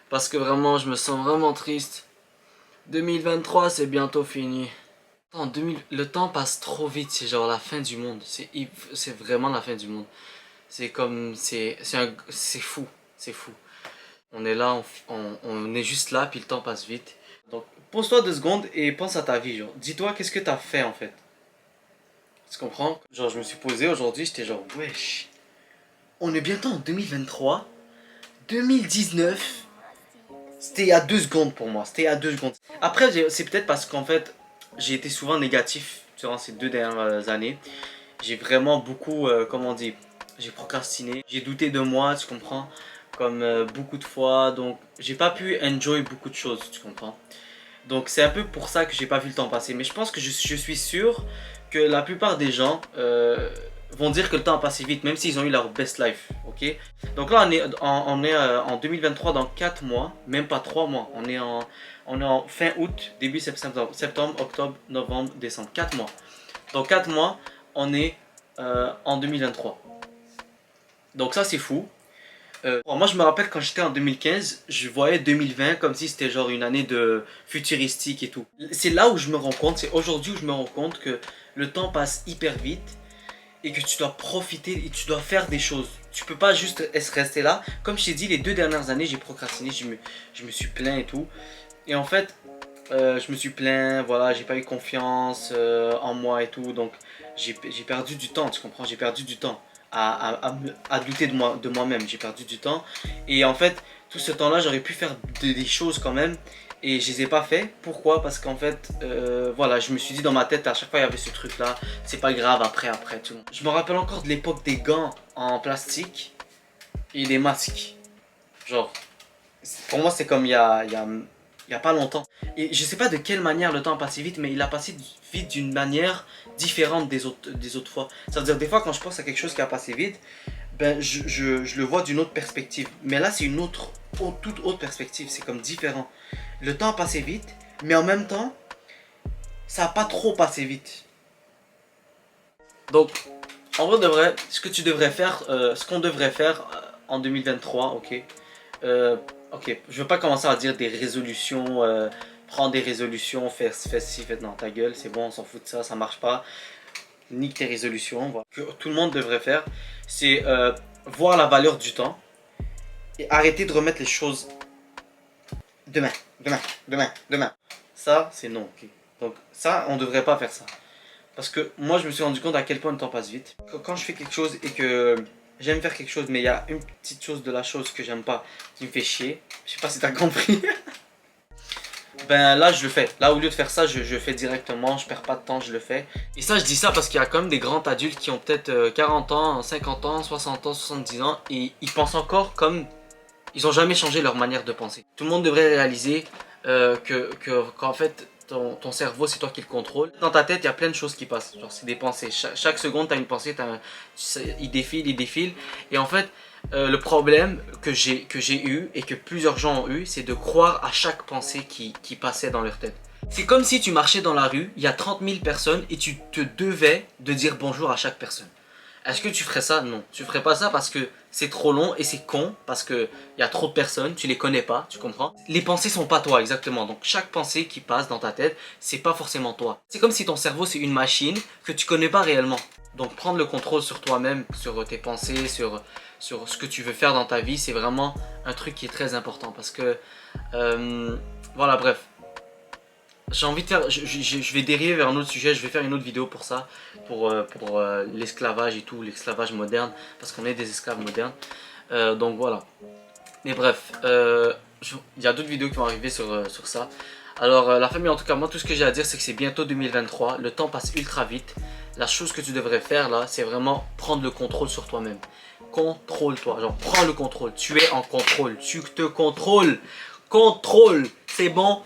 Parce que vraiment, je me sens vraiment triste. 2023, c'est bientôt fini. Attends, le temps passe trop vite, c'est genre la fin du monde. C'est vraiment la fin du monde. C'est comme, c'est fou, c'est fou. On est là, on est juste là, puis le temps passe vite. Donc, pose-toi 2 secondes et pense à ta vie, genre. Dis-toi, qu'est-ce que t'as fait, en fait. Tu comprends? Genre, je me suis posé aujourd'hui, j'étais genre, wesh. On est bientôt en 2023. 2019. C'était il y a 2 secondes pour moi, c'était il y a 2 secondes. Après, c'est peut-être parce qu'en fait, j'ai été souvent négatif durant ces 2 dernières années. J'ai vraiment beaucoup, comment on dit, j'ai procrastiné. J'ai douté de moi, tu comprends? Comme beaucoup de fois, donc j'ai pas pu enjoy beaucoup de choses, tu comprends? Donc c'est un peu pour ça que j'ai pas vu le temps passer. Mais je pense que je suis sûr que la plupart des gens vont dire que le temps a passé vite, même s'ils ont eu leur best life, ok? Donc là on est en 2023 dans 4 mois, même pas 3 mois. On est en fin août, début septembre, octobre, novembre, décembre. 4 mois. Dans 4 mois, on est en 2023. Donc ça c'est fou. Moi je me rappelle quand j'étais en 2015, je voyais 2020 comme si c'était genre une année de futuristique et tout. C'est là où je me rends compte, c'est aujourd'hui où je me rends compte que le temps passe hyper vite et que tu dois profiter et tu dois faire des choses. Tu peux pas juste rester là. Comme je t'ai dit, les 2 dernières années j'ai procrastiné, je me suis plaint et tout. Et en fait, je me suis plaint, voilà, j'ai pas eu confiance en moi et tout, donc j'ai perdu du temps, tu comprends? J'ai perdu du temps à douter de moi-même, j'ai perdu du temps. Et en fait, tout ce temps-là, j'aurais pu faire des choses quand même, et je les ai pas fait. Pourquoi? Parce qu'en fait, voilà, je me suis dit dans ma tête, à chaque fois il y avait ce truc-là, c'est pas grave, après, tout. Je me rappelle encore de l'époque des gants en plastique et des masques. Genre, pour moi, c'est comme il y a pas longtemps. Et je sais pas de quelle manière le temps a passé vite, mais il a passé vite d'une manière différente des autres fois. Ça veut dire des fois quand je pense à quelque chose qui a passé vite, ben je le vois d'une autre perspective. Mais là c'est une toute autre perspective, c'est comme différent. Le temps a passé vite, mais en même temps, ça a pas trop passé vite. Donc, en vrai de vrai, ce que tu devrais faire, ce qu'on devrait faire en 2023, ok, ok, je veux pas commencer à dire des résolutions, prendre des résolutions, faire ci, faire non, ta gueule, c'est bon, on s'en fout de ça, ça marche pas. Nique tes résolutions. Voilà. Que tout le monde devrait faire, c'est voir la valeur du temps et arrêter de remettre les choses demain, demain. Ça, c'est non, ok. Donc ça, on devrait pas faire ça. Parce que moi, je me suis rendu compte à quel point le temps passe vite. Quand je fais quelque chose et que j'aime faire quelque chose, mais il y a une petite chose de la chose que j'aime pas qui me fait chier. Je sais pas si t'as compris. Ben là, je le fais. Là, au lieu de faire ça, je fais directement. Je perds pas de temps, je le fais. Et ça, je dis ça parce qu'il y a quand même des grands adultes qui ont peut-être 40 ans, 50 ans, 60 ans, 70 ans. Et ils pensent encore comme... Ils ont jamais changé leur manière de penser. Tout le monde devrait réaliser qu'en fait... Ton cerveau, c'est toi qui le contrôle. Dans ta tête, il y a plein de choses qui passent. Genre, c'est des pensées. Chaque seconde, tu as une pensée, il défile. Et en fait, le problème que j'ai eu et que plusieurs gens ont eu, c'est de croire à chaque pensée qui passait dans leur tête. C'est comme si tu marchais dans la rue, il y a 30 000 personnes et tu te devais de dire bonjour à chaque personne. Est-ce que tu ferais ça? Non. Tu ferais pas ça parce que c'est trop long et c'est con, parce qu'il y a trop de personnes, tu les connais pas, tu comprends? Les pensées sont pas toi, exactement. Donc chaque pensée qui passe dans ta tête, c'est pas forcément toi. C'est comme si ton cerveau c'est une machine que tu connais pas réellement. Donc prendre le contrôle sur toi-même, sur tes pensées, sur ce que tu veux faire dans ta vie, c'est vraiment un truc qui est très important. Parce que, voilà, bref. J'ai envie de faire, je vais dériver vers un autre sujet, je vais faire une autre vidéo pour ça, pour l'esclavage et tout, l'esclavage moderne, parce qu'on est des esclaves modernes. Donc voilà. Mais bref, il y a d'autres vidéos qui vont arriver sur ça. Alors la famille, en tout cas, moi tout ce que j'ai à dire, c'est que c'est bientôt 2023, le temps passe ultra vite. La chose que tu devrais faire là, c'est vraiment prendre le contrôle sur toi-même. Contrôle-toi, genre prends le contrôle, tu es en contrôle, tu te contrôles. Contrôle, c'est bon.